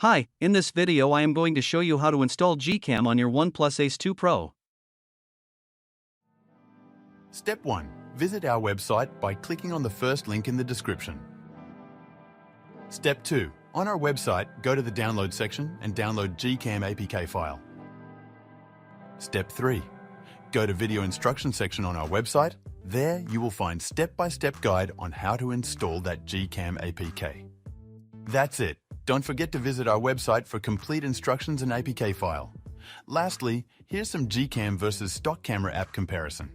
Hi, in this video I am going to show you how to install GCam on your OnePlus Ace 2 Pro. Step 1. Visit our website by clicking on the first link in the description. Step 2. On our website, go to the download section and download GCam APK file. Step 3. Go to video instruction section on our website. There you will find step-by-step guide on how to install that GCam APK. That's it. Don't forget to visit our website for complete instructions and APK file. Lastly, here's some GCam versus stock camera app comparison.